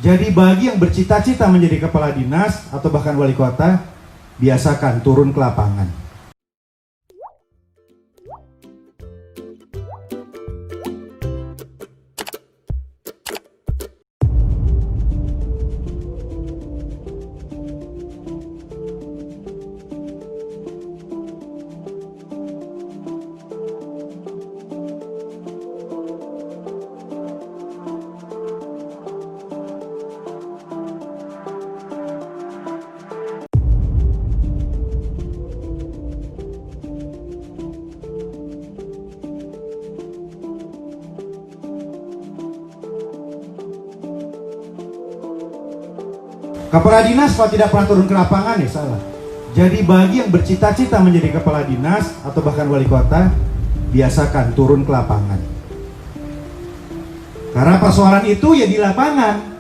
Jadi bagi yang bercita-cita menjadi kepala dinas atau bahkan wali kota, biasakan turun ke lapangan. Kepala dinas kalau tidak pernah turun ke lapangan ya salah. Jadi bagi yang bercita-cita menjadi kepala dinas atau bahkan wali kota, biasakan turun ke lapangan. Karena persoalan itu ya di lapangan.